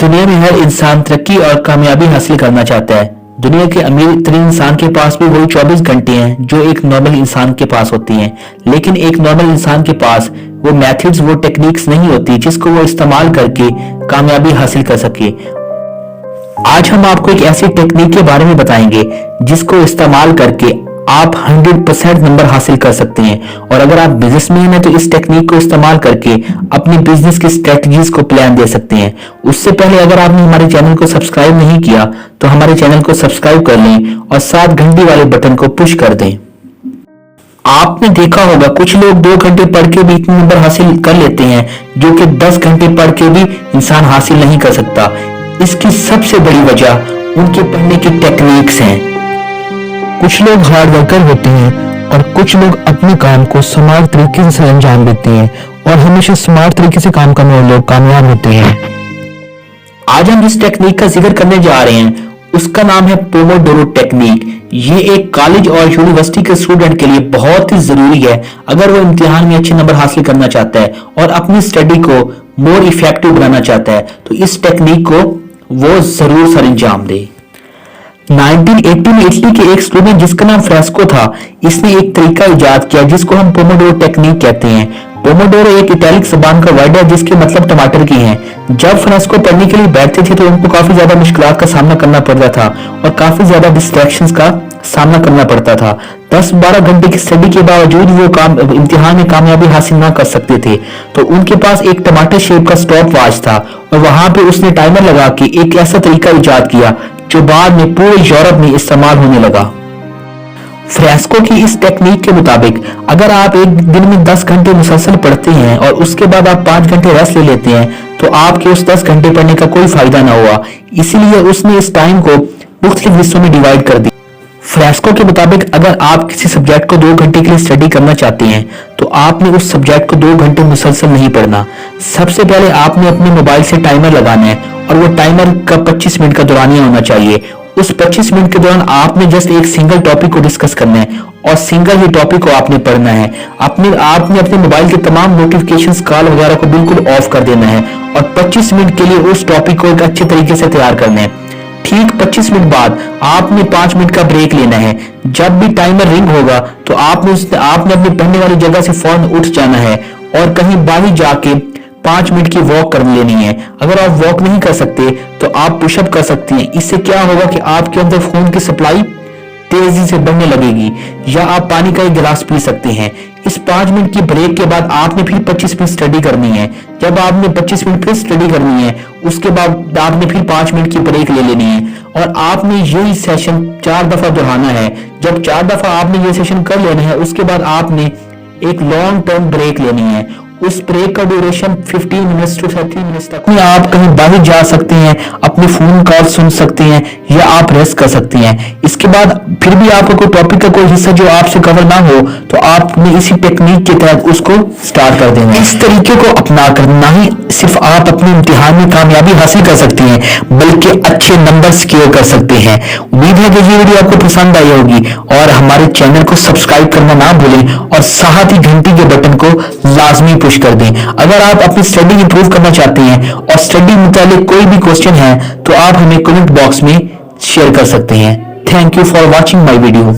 दुनिया में हर इंसान तरक्की और कामयाबी हासिल करना चाहता है। दुनिया के अमीर तरीन इंसान के पास भी वही 24 घंटे हैं जो एक नॉर्मल इंसान के पास होती हैं, लेकिन एक नॉर्मल इंसान के पास वो मेथड्स, वो टेक्निक्स नहीं होती जिसको वो इस्तेमाल करके कामयाबी हासिल कर सके। आज हम आपको एक ऐसी टेक्निक के बारे में बताएंगे जिसको इस्तेमाल करके आप 100% नंबर हासिल कर सकते हैं। और अगर आप बिजनेसमैन हैं तो इस टेक्निक को इस्तेमाल करके अपने बिजनेस की स्ट्रेटजीज को प्लान दे सकते हैं। उससे पहले अगर आपने हमारे चैनल को सब्सक्राइब नहीं किया तो हमारे चैनल को सब्सक्राइब कर लें और साथ घंटी वाले बटन को पुश कर दें। आपने देखा होगा कुछ लोग 2 घंटे पढ़ के भी इतने नंबर हासिल कर लेते हैं जो कि 10 घंटे पढ़ के भी इंसान हासिल नहीं कर सकता। इसकी सबसे बड़ी वजह उनके पढ़ने की टेक्निक्स हैं। कुछ लोग हार्ड वर्कर होते हैं और कुछ लोग अपने काम को स्मार्ट तरीके से अंजाम देते हैं और हमेशा स्मार्ट तरीके से काम करने वाले लोग कामयाब होते हैं। आज हम जिस टेक्निक का जिक्र करने जा रहे हैं उसका नाम है पोमोडोरो टेक्निक। ये एक कॉलेज और यूनिवर्सिटी के स्टूडेंट के लिए बहुत ही जरूरी है अगर वो इम्तिहान में अच्छे नंबर हासिल करना चाहता है और अपनी स्टडी को मोर इफेक्टिव बनाना चाहता है, तो इस टेक्निक को वो जरूर सर अंजाम दे। 1980 में इटली के एक स्टूडेंट जिसका नाम फ्रेस्को था, इसने एक तरीका इजाद किया जिसको हम पोमोडोरो टेक्निक कहते हैं। पोमोडोरो एक इटालिक जबान का वर्ड है जिसके मतलब टमाटर की है। जब फ्रेस्को पढ़ने के लिए बैठते थे तो उनको काफी ज्यादा मुश्किलात का सामना करना पड़ता था और काफी ज्यादा डिस्ट्रैक्शंस का सामना करना पड़ता था। 10-12 घंटे की स्टडी के बावजूद वो इम्तिहान में कामयाबी हासिल ना कर सकते थे, तो उनके पास एक टमाटर शेप का स्टॉप वॉच था और वहां पे उसने टाइमर लगा के एक ऐसा तरीका इजाद किया जो बाद में पूरे यूरोप में इस्तेमाल होने लगा। फ्रेस्को की इस टेक्निक के मुताबिक अगर आप एक दिन में 10 घंटे मुसलसल पढ़ते हैं और उसके बाद आप 5 घंटे रेस्ट ले लेते हैं तो आपके उस 10 घंटे पढ़ने का कोई फायदा ना हुआ। इसीलिए उसने इस टाइम को मुख्तलिफ हिस्सों में डिवाइड कर दिया। फ्रेस्को के मुताबिक अगर आप किसी सब्जेक्ट को 2 घंटे के लिए स्टडी करना चाहते हैं तो आपने उस सब्जेक्ट को 2 घंटे मुसलसल नहीं पढ़ना। सबसे पहले आपने अपने मोबाइल से टाइमर लगाना है और वो टाइमर का 25 मिनट का दौरानिया होना चाहिए। उस 25 मिनट के दौरान आपने जस्ट एक सिंगल टॉपिक को डिस्कस करना है और सिंगल ही टॉपिक को आपने पढ़ना है। आपने अपने मोबाइल के तमाम नोटिफिकेशंस, कॉल वगैरह को बिल्कुल ऑफ कर देना है और 25 मिनट के लिए उस टॉपिक को एक अच्छे तरीके से तैयार करना है। ठीक 25 मिनट बाद आपने 5 मिनट का ब्रेक लेना है। जब भी टाइमर रिंग होगा तो आपने अपनी पढ़ने वाली जगह से फौरन उठ जाना है और कहीं बाहर जाके 5 मिनट की वॉक कर लेनी है। अगर आप वॉक नहीं कर सकते तो आप पुशअप कर सकते हैं। इससे क्या होगा कि आपके अंदर खून की सप्लाई तेजी से बढ़ने लगेगी। या आप पानी का एक गिलास पी सकते हैं। इस 5 मिनट की ब्रेक के बाद आपने फिर 25 मिनट स्टडी करनी है। जब आपने 25 मिनट फिर स्टडी करनी है उसके बाद आपने फिर 5 मिनट की ब्रेक ले लेनी है और आपने यही सेशन 4 दफा दोहराना है। जब 4 दफा आपने ये सेशन कर लेना है उसके बाद आपने एक लॉन्ग टर्म ब्रेक लेनी है। उस ब्रेक का ड्यूरेशन 15 मिनट्स टू 30 मिनट्स तक। आप कहीं बाहर जा सकते हैं, अपने फोन कॉल सुन सकते हैं या आप रेस्ट कर सकते हैं। इसके बाद फिर भी आपको कोई टॉपिक का कोई हिस्सा जो आपसे कवर ना हो तो आपने इसी टेक्निक के तहत उसको स्टार्ट कर देना। इस तरीके को अपना कर ना ही सिर्फ आप अपने इम्तिहान में कामयाबी हासिल कर सकते हैं बल्कि अच्छे नंबर सिक्योर कर सकते हैं। उम्मीद है कि ये वीडियो आपको पसंद आई होगी और हमारे चैनल को सब्सक्राइब करना ना भूलें और साथ ही घंटी के बटन को लाजमी पुश कर दें। अगर आप अपनी स्टडी इंप्रूव करना चाहते हैं और स्टडी मुतालिक कोई भी क्वेश्चन है तो आप हमें कमेंट बॉक्स में शेयर कर सकते हैं। Thank you for watching my video.